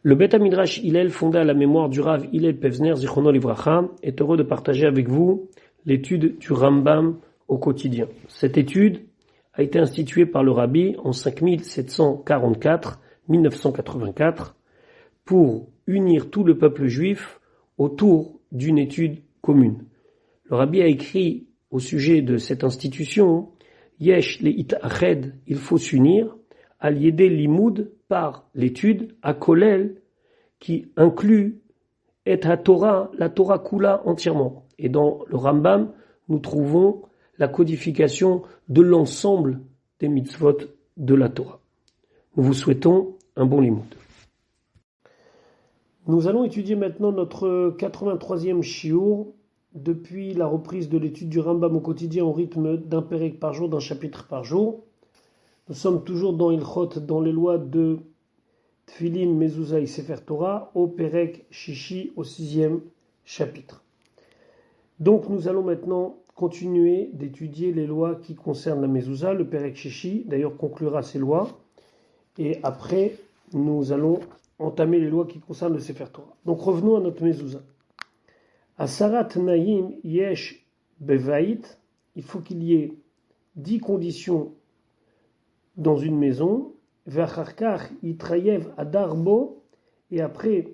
Le Beth Midrash Hillel, fondé à la mémoire du Rav Hillel Pevzner Zichrono Livracha, est heureux de partager avec vous l'étude du Rambam au quotidien. Cette étude a été instituée par le Rabbi en 5744-1984 pour unir tout le peuple juif autour d'une étude commune. Le Rabbi a écrit au sujet de cette institution Yesh le itached, il faut s'unir, al yedé limoud, par l'étude, à kolel, qui inclut et la Torah kula entièrement. Et dans le Rambam, nous trouvons la codification de l'ensemble des mitzvot de la Torah. Nous vous souhaitons un bon limoud. Nous allons étudier maintenant notre 83e shiur depuis la reprise de l'étude du Rambam au quotidien au rythme d'un pérek par jour, d'un chapitre par jour. Nous sommes toujours dans Ilchot, dans les lois de Tfilin, Mezouza et Sefer Torah, au Perek Shishi, au 6e chapitre. Donc nous allons maintenant continuer d'étudier les lois qui concernent la Mezouza. Le Perek Shishi, d'ailleurs, conclura ces lois. Et après, nous allons entamer les lois qui concernent le Sefer Torah. Donc revenons à notre Mezouza. Asarat Naïm Yesh Bevait, il faut qu'il y ait 10 conditions dans une maison. Vacharkar Itrayev Adarbo, et après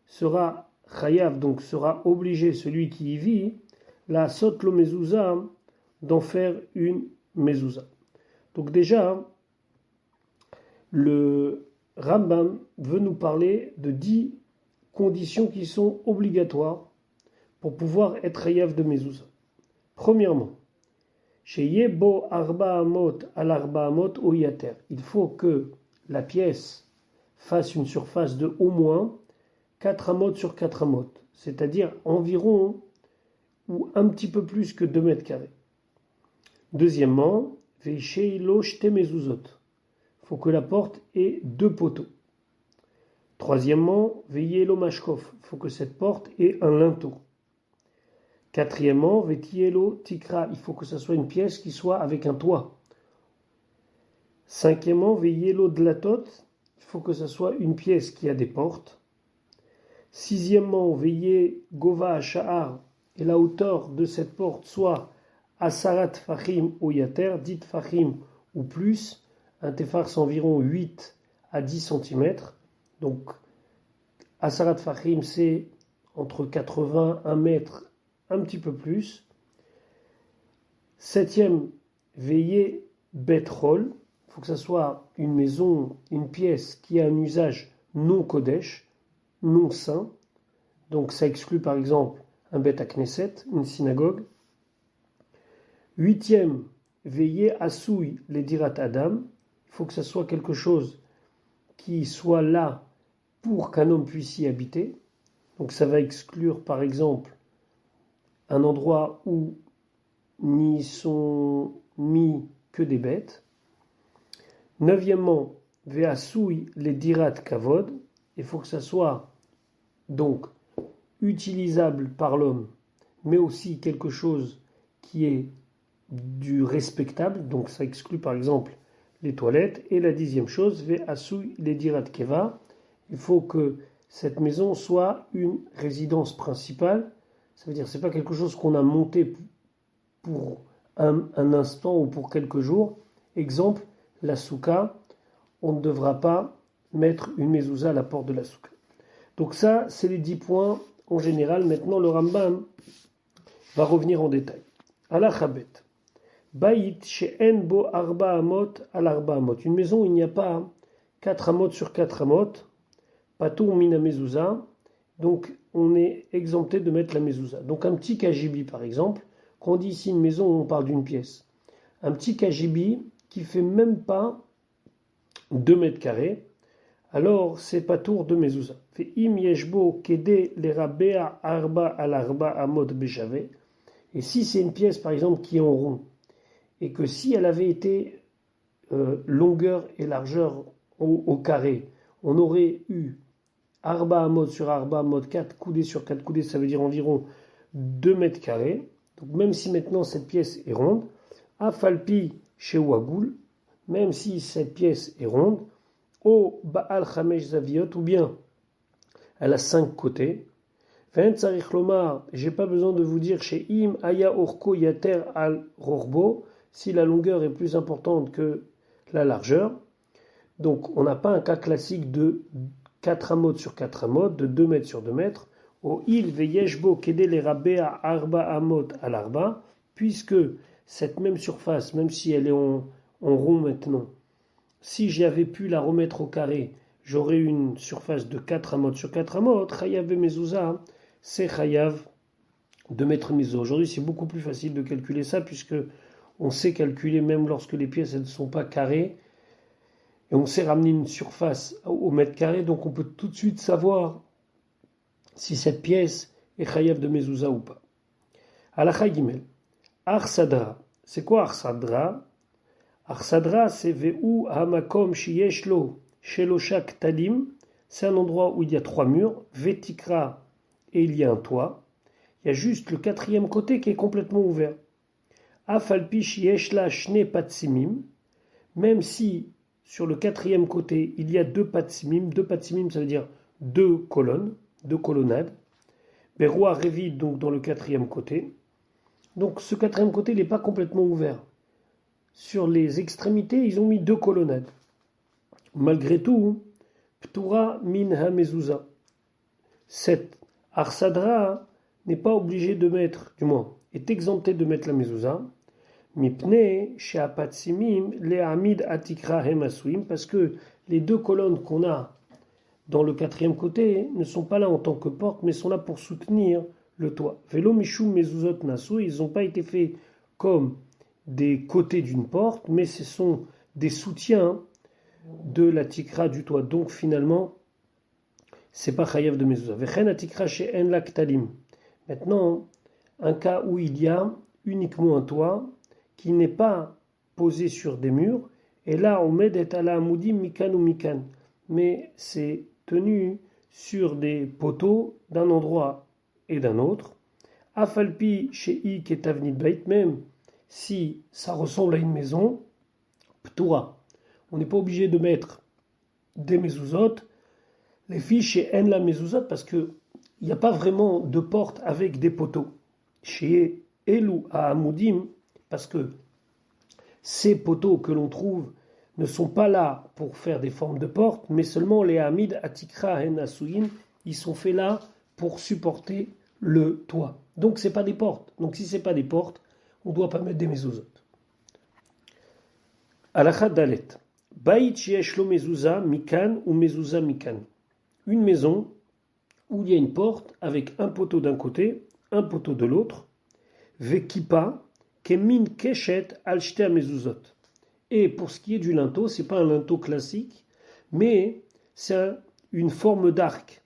sera Chayav, donc sera obligé celui qui y vit, la Sotlo Mezouza, d'en faire une Mezouza. Donc déjà, le Rambam veut nous parler de 10 conditions qui sont obligatoires pour pouvoir être Chayav de Mezouza. Premièrement, Sheyebo arba amot al arba amot o yater. Il faut que la pièce fasse une surface de au moins 4 amot sur 4 amot, c'est-à-dire environ ou un petit peu plus que 2 mètres carrés. Deuxièmement, veisheilo shte mezuzot. Il faut que la porte ait 2 poteaux. Troisièmement, veyelo mashkof. Il faut que cette porte ait un linteau. Quatrièmement, vetielo tikra, il faut que ce soit une pièce qui soit avec un toit. Cinquièmement, veyelo dlatot, il faut que ce soit une pièce qui a des portes. Sixièmement, veillez gova sha'ar, et la hauteur de cette porte soit asarat fachim ou yater, 10 fachim ou plus. Un tefar c'est environ 8 à 10 cm. Donc, asarat fachim c'est entre 80 1 mètre, un petit peu plus. Septième, veillez betrol. Il faut que ce soit une maison, une pièce qui a un usage non kodesh, non saint. Donc ça exclut par exemple un bet à Knesset, une synagogue. Huitième, veillez asouy les dirat adam. Il faut que ce soit quelque chose qui soit là pour qu'un homme puisse y habiter. Donc ça va exclure par exemple un endroit où n'y sont mis que des bêtes. Neuvièmement, ve'asouy les dirat kavod. Il faut que ça soit donc utilisable par l'homme, mais aussi quelque chose qui est du respectable. Donc ça exclut par exemple les toilettes. Et la 10e chose, ve'asouy les dirat keva. Il faut que cette maison soit une résidence principale. Ça veut dire que ce n'est pas quelque chose qu'on a monté pour un instant ou pour quelques jours. Exemple, la souka, on ne devra pas mettre une mezouza à la porte de la souka. Donc ça, c'est les 10 points en général. Maintenant, le Rambam va revenir en détail. Ala chabet. Bayit she'en bo arba amot al arba amot. Une maison où il n'y a pas 4 amot sur 4 amot. Patour mina mezouza. Donc, on est exempté de mettre la mezouza. Donc, un petit kajibi, par exemple, quand on dit ici une maison, on parle d'une pièce. Un petit kajibi qui fait même pas 2 mètres carrés, alors c'est pas tour de mezouza. Fait im yeshbo kede le rabea arba al arba amot beshave. Et si c'est une pièce, par exemple, qui est en rond, et que si elle avait été longueur et largeur au carré, on aurait eu Arba amot sur Arba amot, 4 coudées sur 4 coudées, ça veut dire environ 2 mètres carrés. Donc même si maintenant cette pièce est ronde, Afalpi chez Wagoul, même si cette pièce est ronde, au Baal Chamesh Zaviot, ou bien elle a 5 côtés. Ve'en tzarich lomar, j'ai pas besoin de vous dire chez im aya orko yater al rorbo, si la longueur est plus importante que la largeur. Donc on n'a pas un cas classique de 4 amot sur 4 amot, de 2 mètres sur 2 mètres. Au il veyeshbo kede le rabea arba amot al arba, puisque cette même surface, même si elle est en rond maintenant, si j'avais pu la remettre au carré, j'aurais une surface de 4 amot sur 4 amot. Chayav be mezouza, c'est chayav de mettre mezouza. Aujourd'hui, c'est beaucoup plus facile de calculer ça, puisque on sait calculer même lorsque les pièces ne sont pas carrées. Et on sait ramener une surface au mètre carré, donc on peut tout de suite savoir si cette pièce est chayav de mezouza ou pas. Halakha Gimel. Arsadra. C'est quoi Arsadra? Arsadra, c'est Ve'u hamakom shiyeshlo sheloshak tadim. C'est un endroit où il y a 3 murs. Vetikra, et il y a un toit. Il y a juste le 4e côté qui est complètement ouvert. Afalpi shiyeshla shne patsimim. Même si sur le 4e côté il y a 2 patsimim. 2 patsimim, ça veut dire 2 colonnes, 2 colonnades. Berroa révide donc dans le 4e côté. Donc ce 4e côté il n'est pas complètement ouvert. Sur les extrémités, ils ont mis 2 colonnades. Malgré tout, Ptura min ha-mezouza. Cette Arsadra n'est pas obligé de mettre, du moins, est exempté de mettre la mezouza. Mipne she'apatsimim le'amid atikra hemasouim, parce que les 2 colonnes qu'on a dans le 4e côté ne sont pas là en tant que porte, mais sont là pour soutenir le toit. Velo mishum mezuzot nasu, ils n'ont pas été faits comme des côtés d'une porte, mais ce sont des soutiens de la tikra du toit. Donc finalement, c'est pas chayav de mezuzah. Vechen atikra she'en la ktalim. Maintenant, un cas où il y a uniquement un toit qui n'est pas posé sur des murs, et là on met des ala amudim mikan ou mikan, mais c'est tenu sur des poteaux d'un endroit et d'un autre. Afalpi shei ketavnit bait, même si ça ressemble à une maison, ptura. On n'est pas obligé de mettre des mezuzot, les filles chez en la mezuzot, parce qu'il n'y a pas vraiment de porte avec des poteaux. Chez Elou à Amoudim, parce que ces poteaux que l'on trouve ne sont pas là pour faire des formes de porte, mais seulement les Hamid Atikra en Asouin, ils sont faits là pour supporter le toit. Donc c'est pas des portes. Donc si c'est pas des portes, on ne doit pas mettre des mezuzot. Halakha Dalet. Bait sheyesh lo mezouza mikan ou mezouza mikan. Une maison où il y a une porte avec un poteau d'un côté, un poteau de l'autre. Vekipa kemin keshet al shte mezuzot. Et pour ce qui est du linteau, c'est pas un linteau classique, mais c'est une forme d'arc.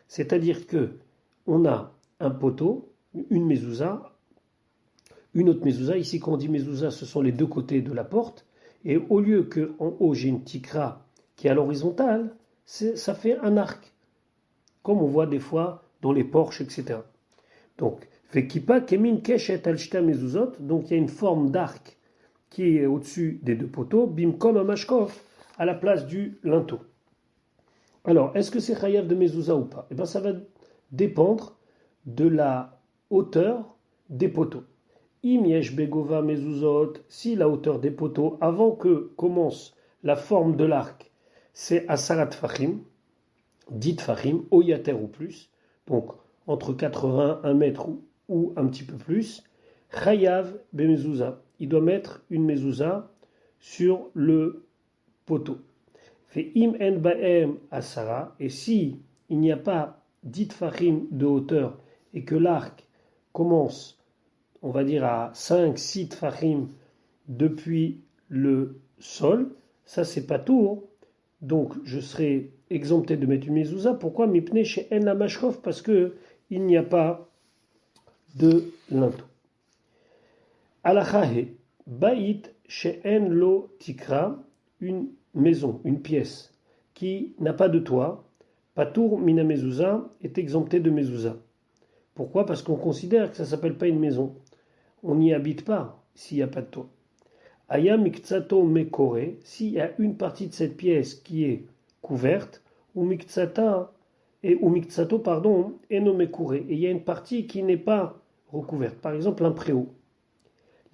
C'est-à-dire que on a un poteau, une mezouza, une autre mezouza. Ici, quand on dit mezouza, ce sont les 2 côtés de la porte. Et au lieu qu'en haut, j'ai une tikra qui est à l'horizontale, ça fait un arc. Comme on voit des fois dans les porches, etc. Donc, vekipa kemin keshet al shta mezuzot. Donc, il y a une forme d'arc qui est au-dessus des 2 poteaux. Bimkom amashkof, à la place du linteau. Alors, est-ce que c'est chayav de mezouza ou pas? Eh bien, ça va dépendre de la hauteur des poteaux. Im yesh begova mezuzot, si la hauteur des poteaux, avant que commence la forme de l'arc, c'est asarat fachim, 10 fachim, oyater ou plus, donc entre 80, 1 mètre ou un petit peu plus, chayav be mezouza, il doit mettre une mezouza sur le poteau. Fait im en baem asara, et si il n'y a pas 10 fachim de hauteur et que l'arc commence, on va dire à 5-6 tfachim depuis le sol, ça c'est pas tout. Donc je serai exempté de mettre une mezouza. Pourquoi? Mipne chez en la mashkof, parce que il n'y a pas de linteau. Alachahe, bait chez en lo tikra, une maison, une pièce qui n'a pas de toit, patour mina mezouza, est exempté de mezouza. Pourquoi? Parce qu'on considère que ça s'appelle pas une maison. On n'y habite pas s'il n'y a pas de toit. Aya miktsato mekore, s'il y a une partie de cette pièce qui est couverte, ou miktsata et ou miksato, pardon, enomekoure. Et il y a une partie qui n'est pas recouverte. Par exemple, un préau.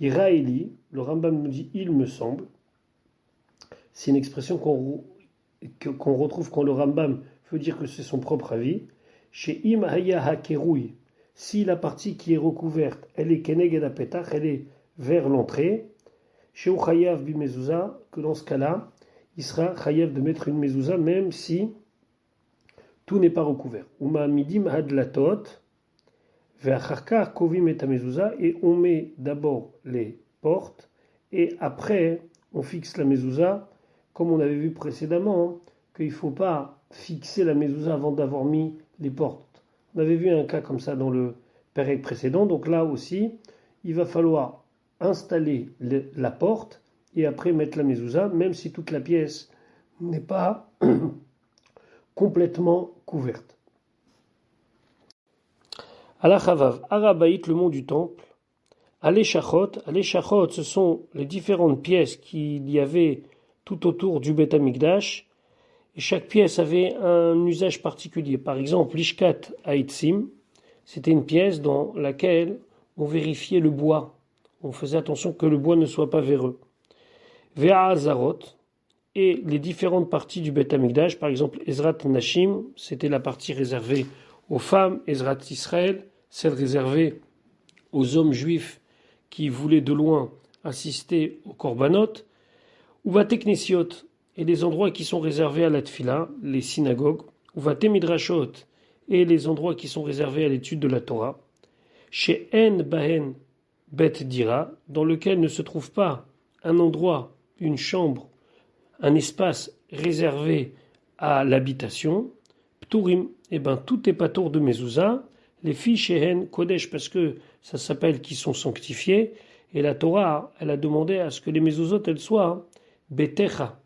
Iraeli, le Rambam nous dit il me semble. C'est une expression qu'on retrouve quand le Rambam veut dire que c'est son propre avis. Chez Im Haya Hakeroui, si la partie qui est recouverte, elle est Keneged Apetach, elle est vers l'entrée. Chez Uchayav Bimezouza, que dans ce cas-là, il sera Chayav de mettre une mezouza même si tout n'est pas recouvert. Uma midim hadlatot, ve'acharkar kovim et mezouza, et on met d'abord les portes, et après on fixe la mezouza, comme on avait vu précédemment, qu'il ne faut pas fixer la mezouza avant d'avoir mis les portes. On avait vu un cas comme ça dans le pérec précédent, donc là aussi, il va falloir installer la porte, et après mettre la mezouza, même si toute la pièce n'est pas complètement couverte. Alachavav, Arabaït, le mont du temple. Aleshachot, ce sont les différentes pièces qu'il y avait tout autour du Beth Amikdash. Et chaque pièce avait un usage particulier. Par exemple, l'Ishkat Haïtsim, c'était une pièce dans laquelle on vérifiait le bois. On faisait attention que le bois ne soit pas véreux. Ve'a Azarot, et les différentes parties du Beth Amikdash, par exemple Ezrat Nashim, c'était la partie réservée aux femmes, Ezrat Israël, celle réservée aux hommes juifs qui voulaient de loin assister aux korbanot, ou Vateknesiot, et les endroits qui sont réservés à la tfila, les synagogues, ou Vatemidrashot, et les endroits qui sont réservés à l'étude de la Torah, chez En Bahen Bet Dira, dans lequel ne se trouve pas un endroit, une chambre, un espace réservé à l'habitation, Pturim, et ben tout est patour de mezouza, les filles shehen kodesh, parce que ça s'appelle qui sont sanctifiés, et la Torah, elle a demandé à ce que les mezuzot, elles soient betecha,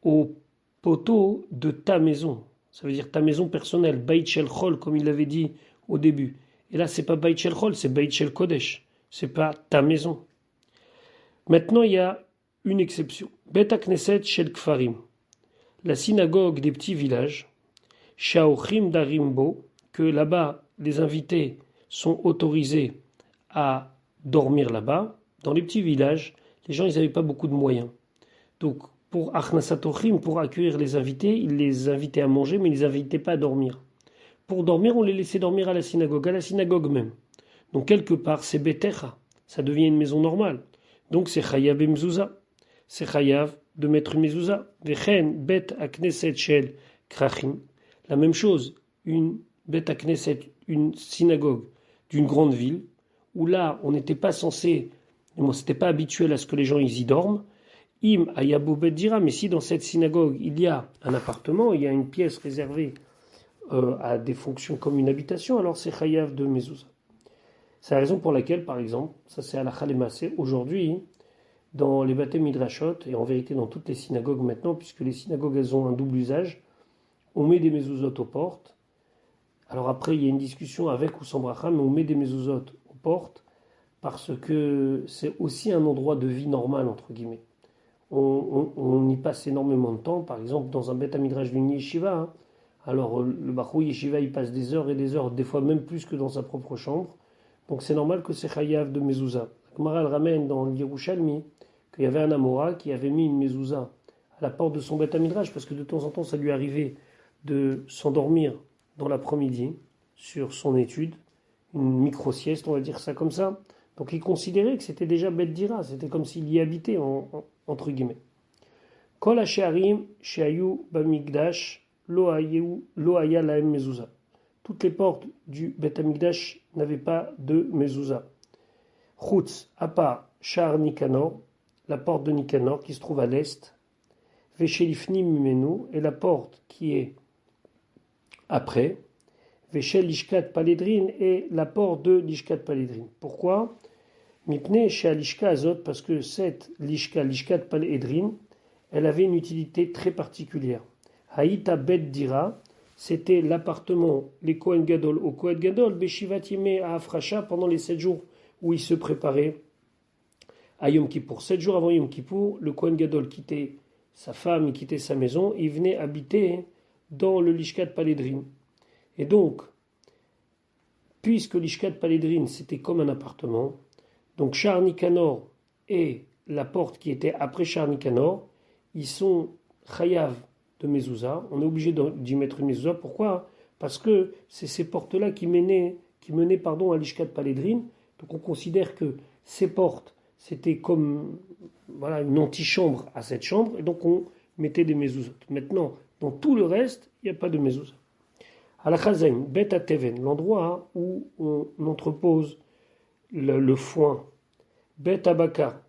au poteau de ta maison. Ça veut dire ta maison personnelle, Beit Shel Chol, comme il l'avait dit au début. Et là, c'est pas Beit Shel Chol, c'est Beit Shel Kodesh. C'est pas ta maison. Maintenant, il y a une exception. Bet HaKnesset Shel Kfarim, la synagogue des petits villages, Shaochim Darimbo, que là-bas, les invités sont autorisés à dormir là-bas. Dans les petits villages, les gens, ils n'avaient pas beaucoup de moyens. Donc, pour Achnasatochim, pour accueillir les invités, ils les invitaient à manger, mais ils ne les invitaient pas à dormir. Pour dormir, on les laissait dormir à la synagogue même. Donc, quelque part, c'est Betecha, ça devient une maison normale. Donc, c'est Chayav et Mezouza. C'est Chayav de mettre une Mezouza. Vechen Bet HaKnesset Shel Krachim. La même chose, une Bet HaKnesset, une synagogue d'une grande ville, où là, on n'était pas censé, c'était pas habituel à ce que les gens y dorment. Im Ayabo Bet Dira, mais si dans cette synagogue, il y a un appartement, il y a une pièce réservée à des fonctions comme une habitation, alors c'est Chayav de Mezouza. C'est la raison pour laquelle, par exemple, ça c'est Halakha Lemassé, aujourd'hui, dans les Bate Midrashot, et en vérité dans toutes les synagogues maintenant, puisque les synagogues elles ont un double usage, on met des mezuzot aux portes. Alors après, il y a une discussion avec ou sans bracha, mais on met des mezuzot aux portes parce que c'est aussi un endroit de vie normal, entre guillemets. On y passe énormément de temps, par exemple dans un Beth Midrash d'une yeshiva. Hein. Alors le Bachou yeshiva, il passe des heures et des heures, des fois même plus que dans sa propre chambre. Donc c'est normal que c'est chayav de mezouza. La Gemara elle ramène dans l'Yerushalmi qu'il y avait un Amora qui avait mis une mezouza à la porte de son Beth Midrash parce que de temps en temps ça lui arrivait de s'endormir dans l'après-midi sur son étude, une micro-sieste, on va dire ça comme ça. Donc il considérait que c'était déjà Bet Dira, c'était comme s'il y habitait, entre guillemets. Kol ha-she'arim she'ayu b'mikdash lo haya lahem mezouza. Toutes les portes du Bet HaMikdash n'avaient pas de mezouza. Chutz, à part Sha'ar Nikanor, la porte de Nikanor qui se trouve à l'est, Veshelifnim Mimenu, et la porte qui est après, Veshel Lishkat Paledrin, et la porte de Lishkat Paledrin. Pourquoi? Mipne She'alishka Azot, parce que cette Lishkat Paledrin, elle avait une utilité très particulière. Haïta Bet Dira, c'était l'appartement, les Kohen Gadol au Kohen Gadol, Beshivat Yimei à Afrasha, pendant les 7 jours où il se préparait à Yom Kippour. 7 jours avant Yom Kippour, le Kohen Gadol quittait sa femme, il quittait sa maison, il venait habiter dans le Lishkat Paledrin. Et donc, puisque l'Ishkat Palédrine, c'était comme un appartement, donc Shar Nikanor et la porte qui était après Shar Nikanor, ils sont chayav de mezouza. On est obligé d'y mettre une mezouza. Pourquoi? Parce que c'est ces portes-là qui menaient à l'Ishkat Palédrine. Donc on considère que ces portes, c'était comme voilà, une antichambre à cette chambre, et donc on mettait des mezuzot. Maintenant, dans tout le reste, il n'y a pas de mezouza. Al-Chazain, Bet Ateven, l'endroit où on entrepose le foin. Bet Abakar,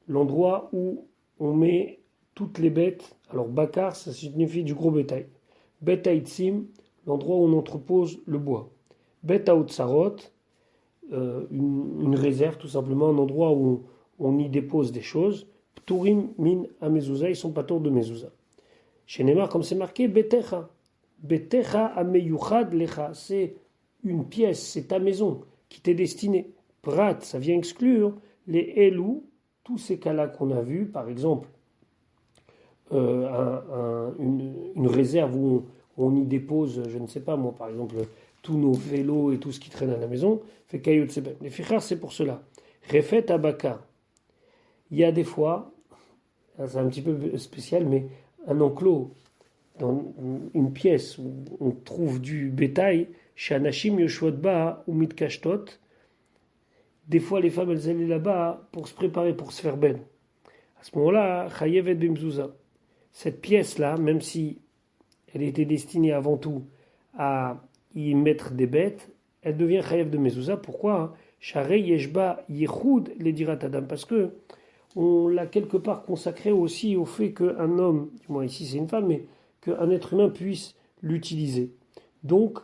l'endroit où on met toutes les bêtes. Alors Bakar, ça signifie du gros bétail. Bet Aitzim, l'endroit où on entrepose le bois. Bet Aotsarot, une réserve tout simplement, un endroit où on y dépose des choses. Pturim min amezouza, ils sont pas tours de mezouza. Chez Neymar, comme c'est marqué, Betecha. Betecha ameyuchad lecha, c'est une pièce, c'est ta maison qui t'est destinée. Prat, ça vient exclure les elou, tous ces cas-là qu'on a vus, par exemple, une réserve où on y dépose, je ne sais pas moi, par exemple, tous nos vélos et tout ce qui traîne à la maison, fait caillot de sebem. Les fichars, c'est pour cela. Refet abaka. Il y a des fois, c'est un petit peu spécial, mais un enclos dans une pièce où on trouve du bétail, chez Anashim Yoshua ou Mitkashtot, des fois les femmes elles allaient là-bas pour se préparer, pour se faire ben. À ce moment-là, Chayev et Bimzouza. Cette pièce-là, même si elle était destinée avant tout à y mettre des bêtes, elle devient Chayev de Mezouza. Pourquoi? Sharei Yeshba Yehoud les dirat Adam. Parce que on l'a quelque part consacré aussi au fait qu'un homme, du moins ici c'est une femme, mais qu'un être humain puisse l'utiliser. Donc,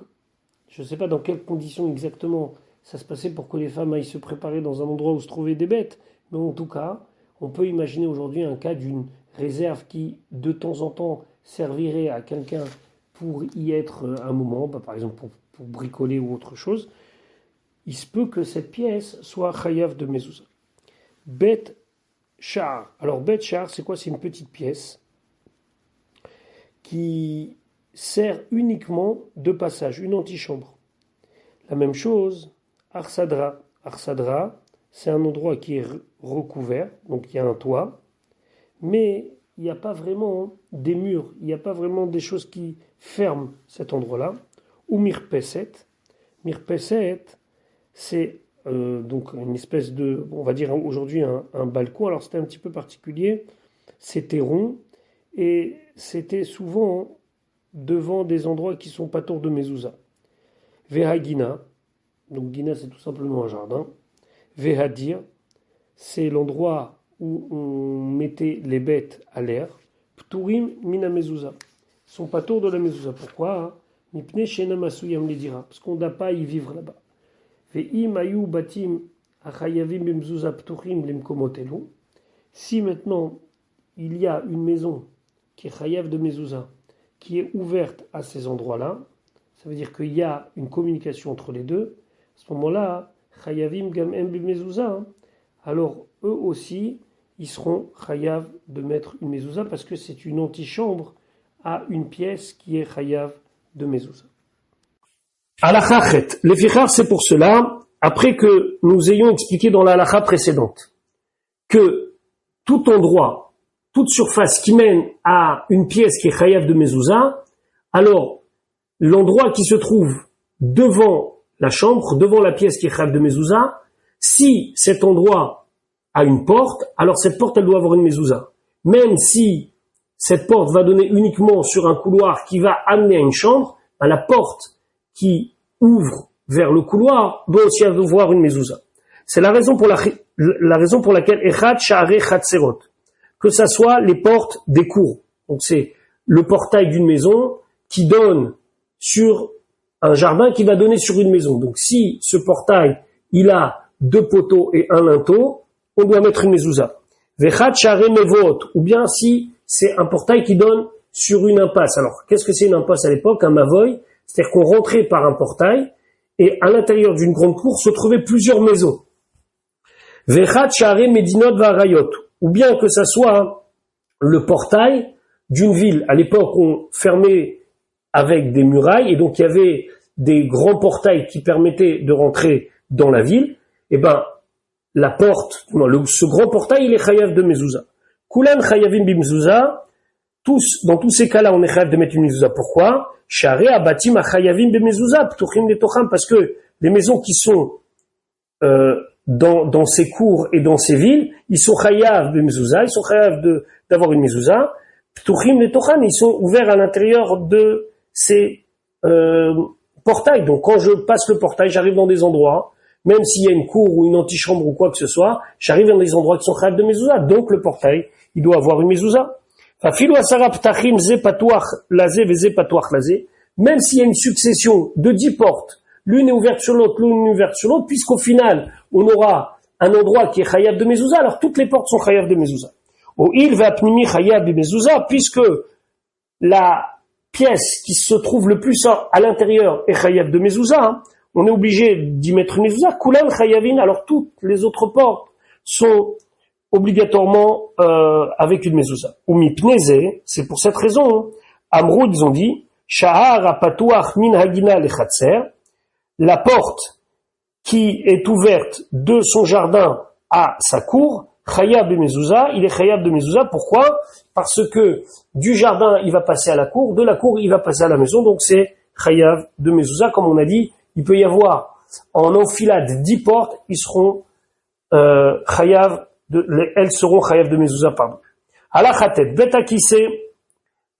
je ne sais pas dans quelles conditions exactement ça se passait pour que les femmes aillent se préparer dans un endroit où se trouvaient des bêtes, mais en tout cas, on peut imaginer aujourd'hui un cas d'une réserve qui, de temps en temps, servirait à quelqu'un pour y être un moment, par exemple pour bricoler ou autre chose. Il se peut que cette pièce soit chayav de mezouza. Bet Shar. Alors, Bet Shar, c'est quoi? C'est une petite pièce qui sert uniquement de passage, une antichambre. La même chose, Arsadra. Arsadra, c'est un endroit qui est recouvert, donc il y a un toit, mais il n'y a pas vraiment des murs, il n'y a pas vraiment des choses qui ferment cet endroit-là. Ou Mirpeset. Mirpeset, c'est donc une espèce de, on va dire aujourd'hui un balcon. Alors c'était un petit peu particulier, c'était rond, et c'était souvent devant des endroits qui sont pas tours de mezouza. Vehagina, donc Gina c'est tout simplement un jardin. Vehadir, c'est l'endroit où on mettait les bêtes à l'air. Pturim mina mezouza, ils sont pas tours de la mezouza. Pourquoi? Mipne shena masuyam les dira, parce qu'on n'a pas à y vivre là-bas. Ve'im ayu batim achayavim bemzouza pturim limkomotelu. Si maintenant il y a une maison qui est chayav de mezouza, qui est ouverte à ces endroits-là, ça veut dire qu'il y a une communication entre les deux. À ce moment-là, chayavim gam em mezouza, alors eux aussi, ils seront chayav de mettre une mezouza parce que c'est une antichambre à une pièce qui est chayav de mezouza. Alachachet, les fichar, c'est pour cela, après que nous ayons expliqué dans la halacha précédente, que tout endroit, toute surface qui mène à une pièce qui est chayav de mezouza, alors l'endroit qui se trouve devant la chambre, devant la pièce qui est chayav de mezouza, si cet endroit a une porte, alors cette porte elle doit avoir une mezouza. Même si cette porte va donner uniquement sur un couloir qui va amener à une chambre, la porte qui ouvre vers le couloir doit aussi avoir une mezouza. C'est la raison pour laquelle Echad Sha'arei Chatserot, que ça soit les portes des cours. Donc c'est le portail d'une maison qui donne sur un jardin qui va donner sur une maison. Donc si ce portail, il a 2 poteaux et un linteau, on doit mettre une mezouza. Vechad Sha'arei Mevot, ou bien si c'est un portail qui donne sur une impasse. Alors, qu'est-ce que c'est une impasse à l'époque? Un mavoy, c'est-à-dire qu'on rentrait par un portail et à l'intérieur d'une grande cour se trouvaient plusieurs maisons. Vechad Sha'arei Medinot Va'arayot, ou bien que ça soit le portail d'une ville. À l'époque, on fermait avec des murailles, et donc il y avait des grands portails qui permettaient de rentrer dans la ville, et ben, la porte, ce grand portail, il est chayav de mezouza. Kulan chayavim bimezouza, dans tous ces cas-là, on est chayav de mettre une mezouza. Pourquoi? Share abatim achayavim bimezouza, ptuchim letocham, parce que les maisons qui sont dans ces cours et dans ces villes, ils sont chayav bimezouza, ils sont chayav d'avoir une mezouza, ptuchim letocham, ils sont ouverts à l'intérieur de ces portails. Donc quand je passe le portail, j'arrive dans des endroits, même s'il y a une cour ou une antichambre ou quoi que ce soit, j'arrive dans des endroits qui sont chayav de mezouza. Donc le portail, il doit avoir une mezouza. Même s'il y a une succession de 10 portes, l'une est ouverte sur l'autre, l'une est ouverte sur l'autre, puisqu'au final, on aura un endroit qui est chayav de mezouza, alors toutes les portes sont chayav de mezouza. Puisque la pièce qui se trouve le plus à l'intérieur est chayav de mezouza, on est obligé d'y mettre une mezouza, kulan chayavin, alors toutes les autres portes sont obligatoirement avec une mezouza. Ou mipneze, c'est pour cette raison, Amrou, ils ont dit, shahar apatuach min hagina lechatser, la porte qui est ouverte de son jardin à sa cour, chayav de mezouza, il est chayav de mezouza. Pourquoi? Parce que du jardin, il va passer à la cour, de la cour, il va passer à la maison, donc c'est chayav de mezouza. Comme on a dit, il peut y avoir en enfilade 10 portes, ils seront chayav elles seront chayav de mezouza, pardon. Alachatet, beta kisse,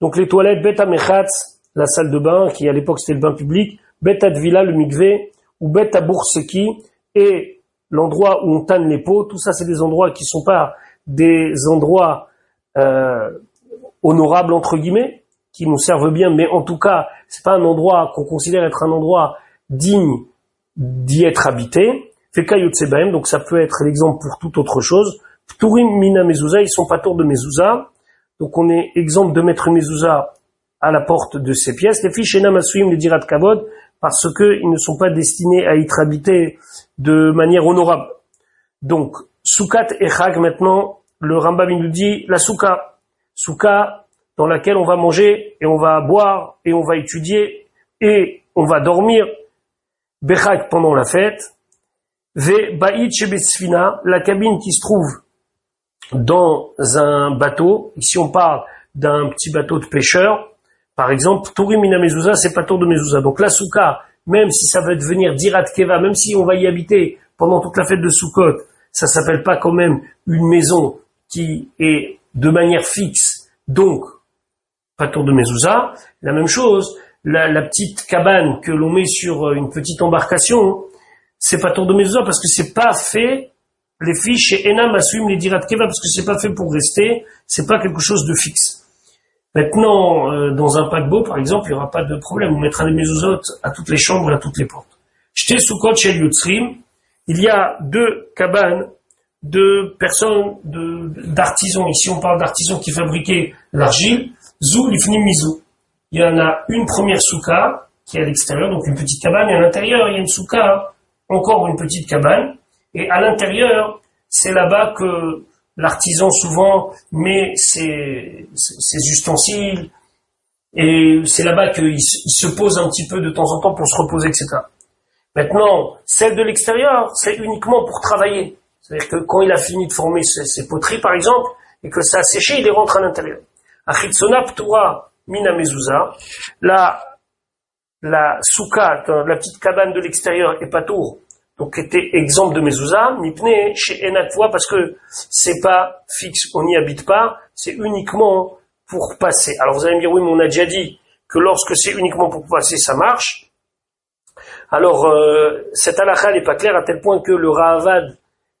donc les toilettes, beta mechatz, la salle de bain, qui à l'époque c'était le bain public, beta dvila, le mikvé, ou beta bourseki, et l'endroit où on tanne les peaux, tout ça c'est des endroits qui sont pas des endroits honorables entre guillemets, qui nous servent bien, mais en tout cas, c'est pas un endroit qu'on considère être un endroit digne d'y être habité. Donc ça peut être l'exemple pour toute autre chose. Pturim mina mezouza, ils sont pas tours de mezouza. Donc on est exemple de mettre une mezouza à la porte de ces pièces. Les fiches enam asuim les dirat kavod, parce que ils ne sont pas destinés à être habités de manière honorable. Donc, soukat et chag, maintenant, le Rambam nous dit la souka. Souka dans laquelle on va manger et on va boire et on va étudier et on va dormir. Bechag pendant la fête. Ve ba'it shebesfina, la cabine qui se trouve dans un bateau. Ici on parle d'un petit bateau de pêcheurs. Par exemple, Tourim mina mezouza, c'est pas tour de mezouza. Donc la souka, même si ça va devenir dirat keva, même si on va y habiter pendant toute la fête de Sukkot, ça s'appelle pas quand même une maison qui est de manière fixe. Donc, pas tour de mezouza. La même chose, la petite cabane que l'on met sur une petite embarcation, c'est pas tour de mezouza parce que c'est pas fait, les fiches et enam assument les dirat keva parce que c'est pas fait pour rester, c'est pas quelque chose de fixe. Maintenant, dans un paquebot, par exemple, il y aura pas de problème. On mettra des mezuzot à toutes les chambres et à toutes les portes. J'étais Sukkot chez Yotzrim. Il y a 2 cabanes de personnes, d'artisans. Ici, on parle d'artisans qui fabriquaient l'argile. Zou lifnim mizou. Il y en a une première souka qui est à l'extérieur, donc une petite cabane, et à l'intérieur, il y a une souka, encore une petite cabane. Et à l'intérieur, c'est là-bas que l'artisan souvent met ses ustensiles, et c'est là-bas qu'il se pose un petit peu de temps en temps pour se reposer, etc. Maintenant, celle de l'extérieur, c'est uniquement pour travailler. C'est-à-dire que quand il a fini de former ses poteries, par exemple, et que ça a séché, il les rentre à l'intérieur. Achitsona p'tura mina mezouza, la souka, la petite cabane de l'extérieur est pas tour, donc était exemple de mezouza, mipne chez enakvoa, parce que c'est pas fixe, on n'y habite pas, c'est uniquement pour passer. Alors vous allez me dire, oui, mais on a déjà dit que lorsque c'est uniquement pour passer, ça marche. Alors, cette halakha n'est pas claire à tel point que le Rahavad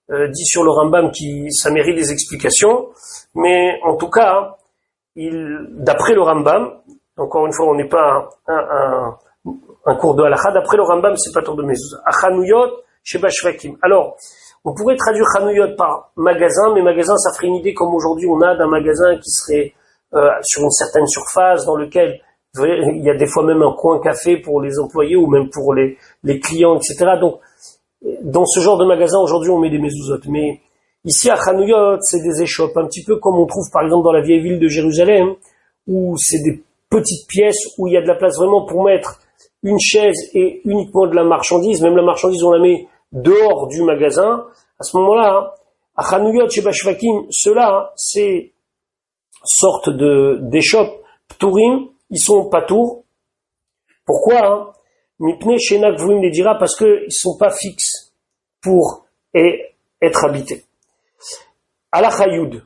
dit sur le Rambam ça mérite des explications, mais en tout cas, d'après le Rambam, encore une fois, on n'est pas un cours de halakha, d'après le Rambam, c'est pas tour de mezouza. Achanuyot, sheba shvakim. Alors, on pourrait traduire chanuyot par magasin, mais magasin, ça ferait une idée comme aujourd'hui on a d'un magasin qui serait sur une certaine surface, dans lequel il y a des fois même un coin café pour les employés ou même pour les clients, etc. Donc, dans ce genre de magasin, aujourd'hui, on met des mezuzot. Mais ici, à Chanuyot, c'est des échoppes, un petit peu comme on trouve, par exemple, dans la vieille ville de Jérusalem, où c'est des petite pièce où il y a de la place vraiment pour mettre une chaise et uniquement de la marchandise, même la marchandise on la met dehors du magasin, à ce moment-là, à Chanuyot Sheba Shvakim, ceux-là, c'est sorte d'échoppes pturim, ils sont patours. Pourquoi? Mipnei shenak vouim les dira, parce que ils sont pas fixes pour être habités. Halakha Yud.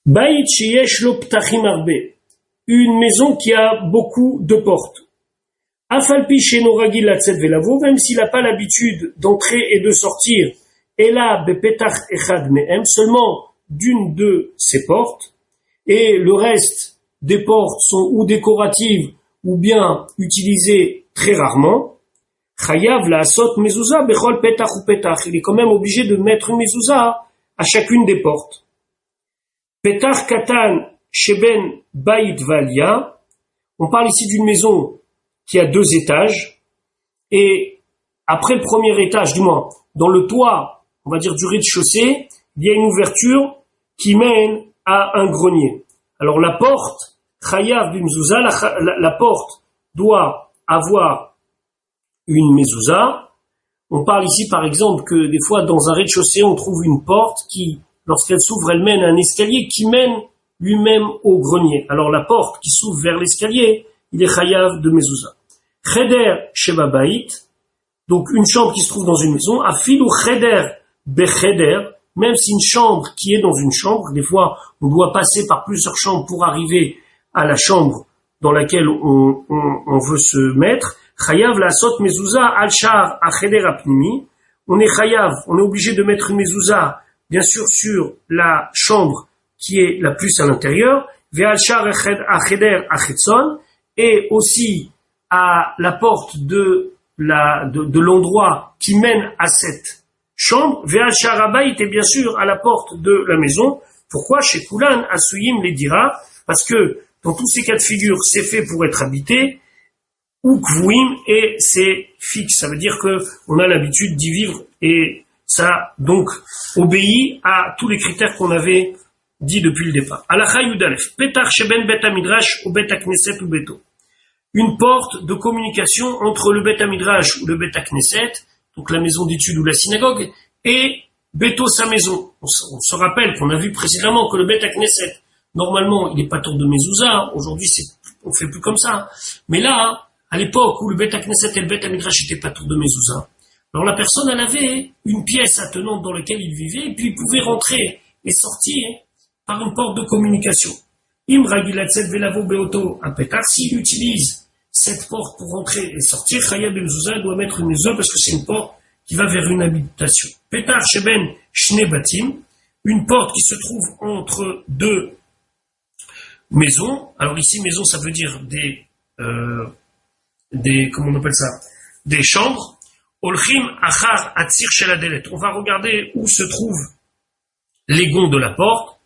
Bayit sheyesh lo ptachim arbe. Une maison qui a beaucoup de portes. Afalpi sheno ragil latzet velavo, même s'il n'a pas l'habitude d'entrer et de sortir, ela bepetach echad mehem, seulement d'une de ces portes, et le reste des portes sont ou décoratives ou bien utilisées très rarement. Chayav la asot mezouza bechol petach ou petach. Il est quand même obligé de mettre une mezouza à chacune des portes. Petach katan sheben bayit valia. On parle ici d'une maison qui a 2 étages, et après le premier étage, du moins, dans le toit, on va dire du rez-de-chaussée, il y a une ouverture qui mène à un grenier. Alors la porte, chayav b'mezouza, la porte doit avoir une mezouza. On parle ici par exemple que des fois dans un rez-de-chaussée on trouve une porte qui, lorsqu'elle s'ouvre, elle mène à un escalier qui mène lui-même au grenier. Alors la porte qui s'ouvre vers l'escalier, il est chayav de mezouza. Cheder sheba bayit, donc une chambre qui se trouve dans une maison, afilu cheder becheder, même si une chambre qui est dans une chambre, des fois on doit passer par plusieurs chambres pour arriver à la chambre dans laquelle on veut se mettre, chayav la sot mezouza al shar a cheder apnimi, on est chayav, on est obligé de mettre une mezouza, bien sûr sur la chambre qui est la plus à l'intérieur, ve al shar a cheder achetzon, et aussi à la porte de l'endroit qui mène à cette chambre, ve'al sharabayit, et bien sûr à la porte de la maison. Pourquoi? Chez Kulan, Asuyim les dira, parce que dans tous ces cas de figure, c'est fait pour être habité, ou kvuim, et c'est fixe. Ça veut dire que on a l'habitude d'y vivre, et ça donc obéit à tous les critères qu'on avait dit depuis le départ. Halakha Yudalef, petach sheben bet hamidrash ou bet hakneset ou beto. Une porte de communication entre le Bet HaMidrash ou le Bet HaKnesset, donc la maison d'études ou la synagogue, et Beto, sa maison. On se rappelle qu'on a vu précédemment que le Bet HaKnesset, normalement, il n'est pas tour de mezouza. Aujourd'hui, on fait plus comme ça. Mais là, à l'époque où le Bet HaKnesset et le Bet HaMidrash n'étaient pas tour de mezouza, alors la personne, elle avait une pièce attenante dans laquelle il vivait, et puis il pouvait rentrer et sortir par une porte de communication. Im ragilatset velavo beoto a petar, s'il utilise cette porte pour rentrer et sortir, chayav b'mezouza doit mettre une mezouza parce que c'est une porte qui va vers une habitation. Petar sheben shne batim, une porte qui se trouve entre 2 maisons. Alors ici maison ça veut dire des comment on appelle ça, des chambres. Olchim achar atzir shel hadelet. On va regarder où se trouvent les gonds de la porte.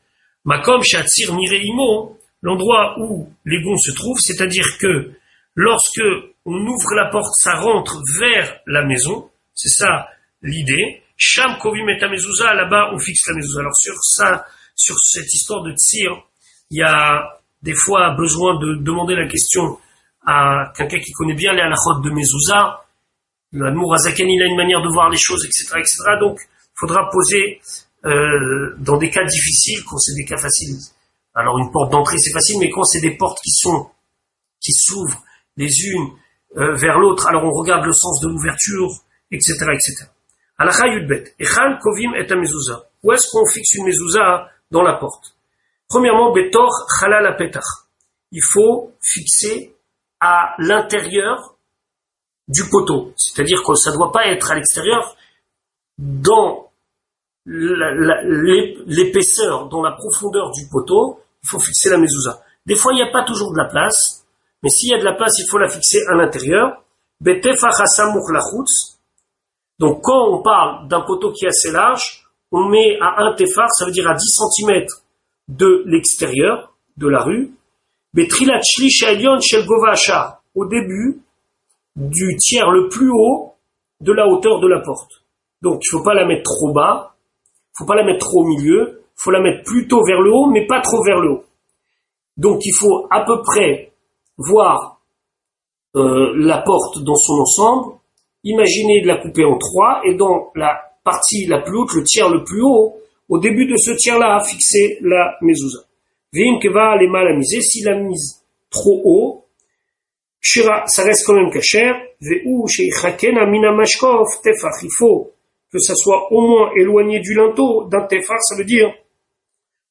Makom shatzir nireimo, l'endroit où les gonds se trouvent, c'est-à-dire que lorsque on ouvre la porte, ça rentre vers la maison. C'est ça l'idée. Sham kovim et mezouza, là-bas on fixe la mezouza. Alors sur cette histoire de tzir, il y a des fois besoin de demander la question à quelqu'un qui connaît bien les halachot de mezouza. L'Admour Azaken, il a une manière de voir les choses, etc., etc. Donc, il faudra poser dans des cas difficiles, quand c'est des cas faciles. Alors une porte d'entrée c'est facile, mais quand c'est des portes qui s'ouvrent les unes vers l'autre, alors on regarde le sens de l'ouverture, etc., etc. Halakha Yudbet, Echan kovim et mezouza. Où est-ce qu'on fixe une mezouza dans la porte? Premièrement, betor chalal apetach. Il faut fixer à l'intérieur du poteau, c'est-à-dire que ça ne doit pas être à l'extérieur, dans l'épaisseur, dans la profondeur du poteau, il faut fixer la mezouza. Des fois, il n'y a pas toujours de la place, mais s'il y a de la place, il faut la fixer à l'intérieur. Betefach hasamuch lachutz. Donc, quand on parle d'un poteau qui est assez large, on met à un tefar, ça veut dire à 10 cm de l'extérieur, de la rue. Betrilat shlish ha'elyon shel gova hashar. Au début du tiers le plus haut de la hauteur de la porte. Donc, il faut pas la mettre trop bas, il faut pas la mettre trop au milieu, il faut la mettre plutôt vers le haut, mais pas trop vers le haut. Donc il faut à peu près voir la porte dans son ensemble. Imaginez de la couper en 3 et dans la partie la plus haute, le tiers le plus haut, au début de ce tiers-là, fixer la mezouza. Vim que va aller mal à miser, si la mise trop haut, shira, ça reste quand même kasher, ve'u she'ichakena mina mashkov tefach, il faut que ça soit au moins éloigné du linteau d'un tefach, ça veut dire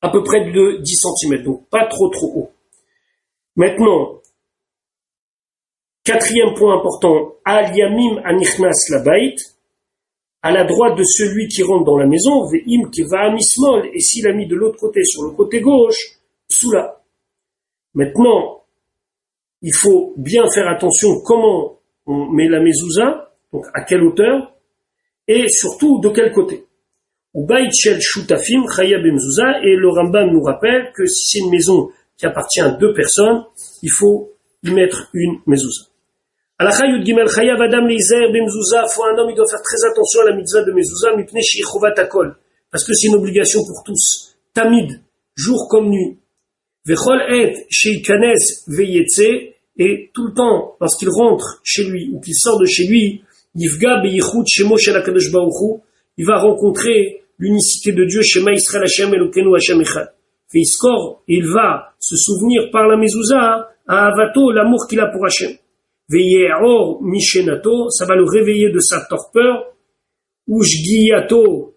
à peu près de 10 cm, donc pas trop haut. Maintenant, quatrième point important, al yamim anichnas labait, à la droite de celui qui rentre dans la maison, ve'im qui va à mismol, et s'il a mis de l'autre côté, sur le côté gauche, psoula. Maintenant, il faut bien faire attention comment on met la mezouza, donc à quelle hauteur, et surtout de quel côté. Ubayt shel shutafim chaya bemzouza, et le Rambam nous rappelle que si c'est une maison qui appartient à 2 personnes, il faut y mettre une mezouza. Alakha Yud Gimel Chayav Adam Leizer Bemzouza, faut un homme, il doit faire très attention à la mitzvah de mezouza, mipnei shei chovat hakol, parce que c'est une obligation pour tous, tamid, jour comme nuit. Vechol et sheikanes veyetze, et tout le temps, lorsqu'il rentre chez lui, ou qu'il sort de chez lui, yifga beyichut shemo shel HaKadosh Baruch Hu, il va rencontrer l'unicité de Dieu, Shema Yisrael Hashem Elokeinu Hashem Echad. Veiskor, et il va se souvenir par la mezouza, à Avato, l'amour qu'il a pour Hashem. Veyeor mishenato, ça va le réveiller de sa torpeur, Ushgiyato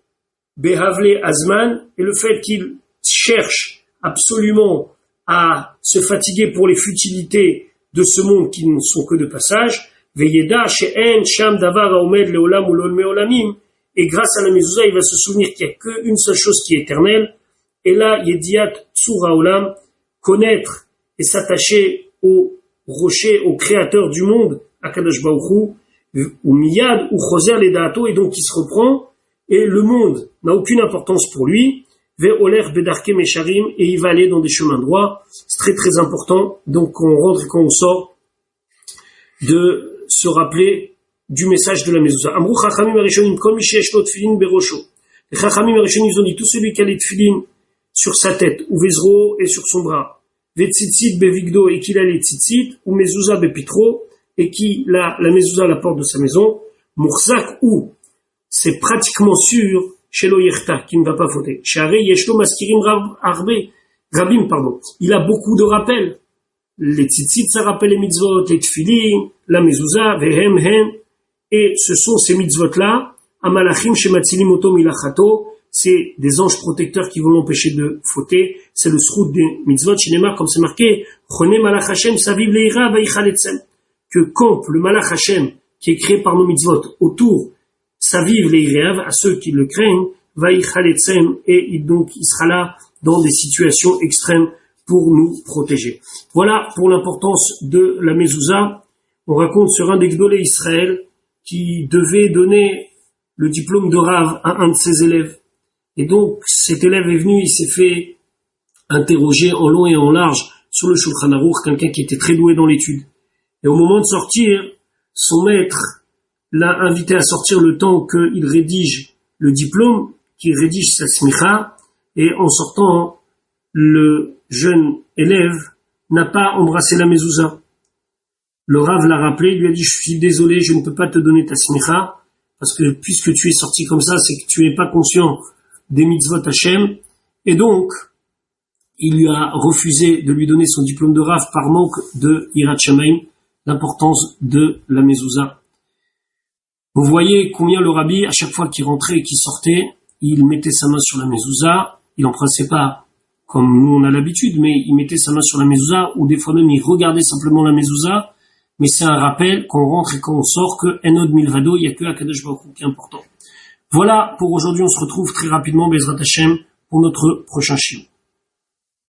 behavle azman, et le fait qu'il cherche absolument à se fatiguer pour les futilités de ce monde qui ne sont que de passage, Veyeda she'en sham davar haomed leolam ulol meolamim, et grâce à la mezouza, il va se souvenir qu'il n'y a qu'une seule chose qui est éternelle, et là, yediat tsur haolam, connaître et s'attacher au rocher, au créateur du monde, Akadosh Baruch Hu, ou miyad, ou choser les dato, et donc il se reprend, et le monde n'a aucune importance pour lui, ve'oler bedarke mesharim, et il va aller dans des chemins droits. C'est très très important, donc quand on rentre et quand on sort, de se rappeler du message de la mezouza. Amrou chachamim arishonim, kol mi sheyesh lo tefillin berosho. Les chachamim arishonim, ils ont dit, tout celui qui a les tefillin sur sa tête, ou vezro, et sur son bras, Vetzitzit bevigdo, et qu'il a les tzitzit, ou mezouza bepitro, et qui la mezouza à la porte de sa maison, mourzak ou, c'est pratiquement sûr, chez l'oyerta, qui ne va pas fauter. Share yeshlo maskirim rabim, pardon. Il a beaucoup de rappels. Les tzitzit, ça rappelle les mitzvot, les tfilin, la mezouza, vehem hen, et ce sont ces mitzvot-là, amalachim shematzilim oto milachato, c'est des anges protecteurs qui vont l'empêcher de fauter, c'est le srout des mitzvot, Shinemar, comme c'est marqué, Chone malach Hashem saviv leira vaïchaletzem, que campe le malach Hashem, qui est créé par nos mitzvot, autour, saviv leirav, à ceux qui le craignent, vaïchaletzem, et donc il sera là dans des situations extrêmes pour nous protéger. Voilà pour l'importance de la mezouza. On raconte sur un des Gdolé Israël, qui devait donner le diplôme de Rav à un de ses élèves. Et donc, cet élève est venu, il s'est fait interroger en long et en large sur le Shulchan Aruch, quelqu'un qui était très doué dans l'étude. Et au moment de sortir, son maître l'a invité à sortir le temps qu'il rédige le diplôme, qu'il rédige sa smicha, et en sortant, le jeune élève n'a pas embrassé la mezouza. Le Rav l'a rappelé, il lui a dit, je suis désolé, je ne peux pas te donner ta smicha, parce que puisque tu es sorti comme ça, c'est que tu n'es pas conscient des mitzvot Hashem, et donc, il lui a refusé de lui donner son diplôme de Rav par manque de Yirat Shamayim, l'importance de la mezouza. Vous voyez combien le Rabbi, à chaque fois qu'il rentrait et qu'il sortait, il mettait sa main sur la mezouza, il n'embrassait pas comme nous on a l'habitude, mais il mettait sa main sur la mezouza, ou des fois même il regardait simplement la mezouza, mais c'est un rappel qu'on rentre et qu'on sort que Enod Milvado, il n'y a que Akadosh Baruch Hu qui est important. Voilà, pour aujourd'hui, on se retrouve très rapidement, Bezrat Hashem, pour notre prochain shiur.